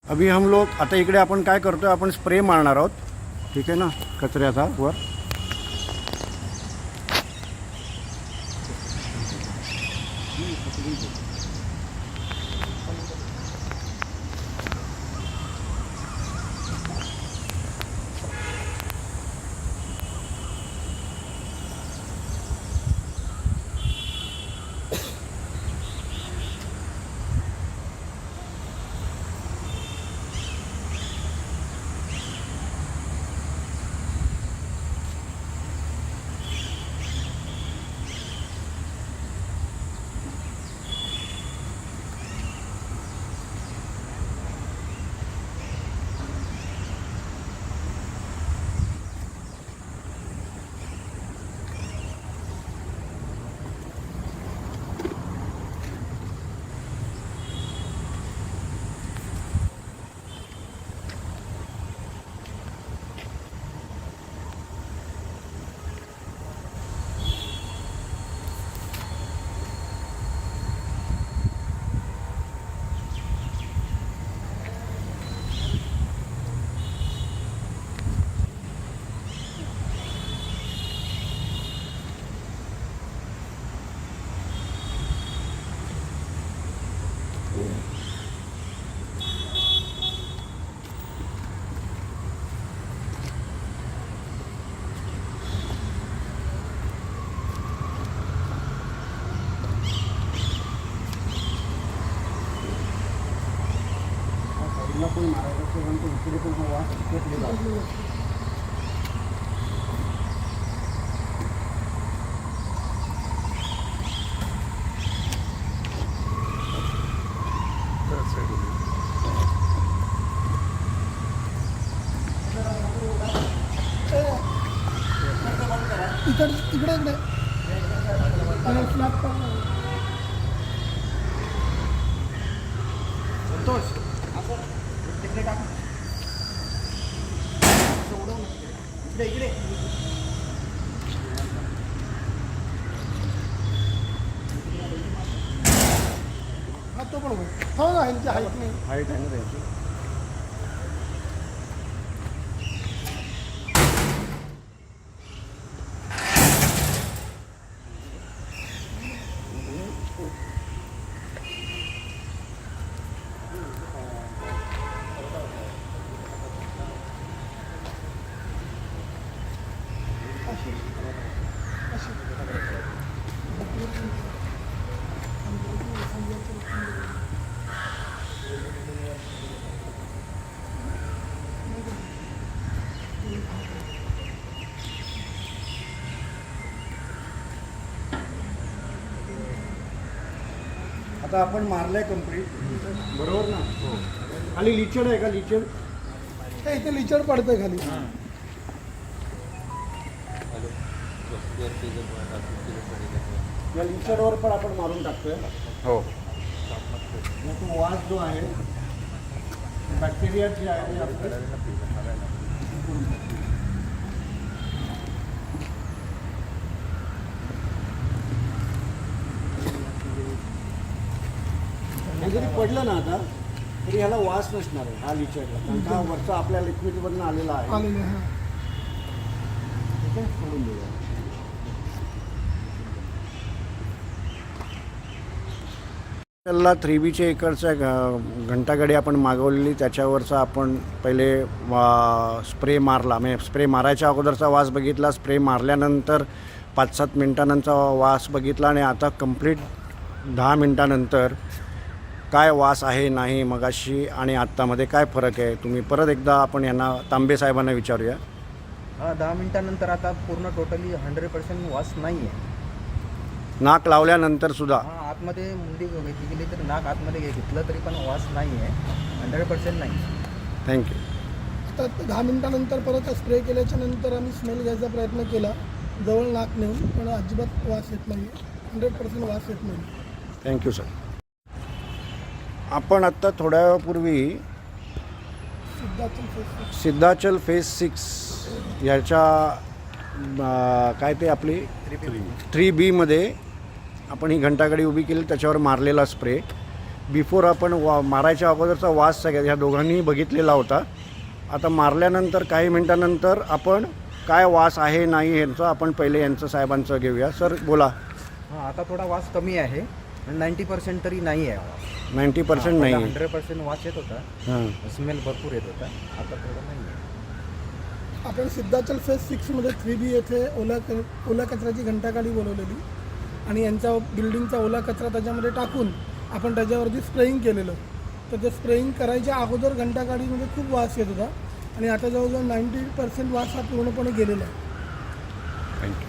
अभी हम लोग आता इकडे आपण काय करतोय, आपण स्प्रे मारणार आहोत. ठीक आहे ना, कचऱ्याचा वर. कोई मारायला असेल तर इकडे पण हा वास घेतलेला आहे. इकडे संतोष तिकडे टाक. इकडे हा तो पण हो ना, ह्यांची हाईट नाही. हाईट आहे ना त्यांची. आता आपण मारलंय कंप्लीट, बरोबर ना. खाली लिचड आहे का? लिचड हे इथे लिचड पडतंय खाली. या लिचडवर पण आपण मारून टाकतोय. हो. तो वास जो आहे, बॅक्टेरिया जे आहे आपलं, हे जरी पडलं ना आता तरी ह्याला वास नसणार आहे हा लिचडला, कारण का वरचा आपल्या लिक्विडमधून आलेला आहे. आलेले हा. ठीक आहे, सोडून देऊया. त्याला 3Bच्या इकडच्या घंटागाडी आपण मागवलेली, त्याच्यावरचा आपण पहिले स्प्रे मारला. म्हणजे स्प्रे मारायच्या अगोदरचा वास बघितला, स्प्रे मारल्यानंतर 5-7 मिनटानंतर वास बघितला, आणि आता कंप्लीट 10 मिनटानंतर काय वास आहे नाही मगाशी आणि आत्तामध्ये काय फरक आहे, तुम्ही परत एकदा आपण यांना तांबे साहेबांना विचारूया. हां, 10 मिनिटानंतर आता पूर्ण टोटली 100% वास नाही आहे. नाक लावल्यानंतर सुद्धा हां, आतमध्ये मुंडी घेतली गेली तर नाक आतमध्ये घेतलं तरी पण वास नाही आहे, 100% नाही. थँक्यू. आता 10 मिनिटानंतर परत स्प्रे केल्याच्या नंतर आम्ही स्मेल घ्यायचा प्रयत्न केला जवळ नाक नेऊन, पण अजिबात वास येत नाही. 100% वास येत नाही. Thank you sir. आपण आत्ता थोड्या वेळापूर्वी सिद्धाचल फेज 6 याच्या काय ते आपली 3B मध्ये आपण ही घंटागाडी उभी केली, त्याच्यावर मारलेला स्प्रे. बिफोर आपण मारायच्या अगोदरचा वास सगळ्या ह्या दोघांनी बघितलेला होता. आता मारल्यानंतर काही मिनटानंतर आपण काय वास आहे नाही यांचं आपण पहिले यांचं साहेबांचं घेऊया. सर बोला. हां, आता थोडा वास कमी आहे, 90% तरी नाही आहे वास. 90% नाही आहे. 100% वास येत होता, हां. स्मेल भरपूर येत होता, आता थोडं नाही आहे. आपण सिद्धाचल फेज 6मध्ये 3B येथे ओला कचऱ्याची घंटागाडी बोलवलेली आणि यांचा बिल्डिंगचा ओला कचरा त्याच्यामध्ये टाकून आपण त्याच्यावरती स्प्रेइंग केलेलं. तर ते स्प्रेइंग करायच्या अगोदर घंटागाडीमध्ये खूप वास येत होता आणि आता जवळजवळ 90% वास हा पूर्णपणे गेलेला आहे. थँक्यू.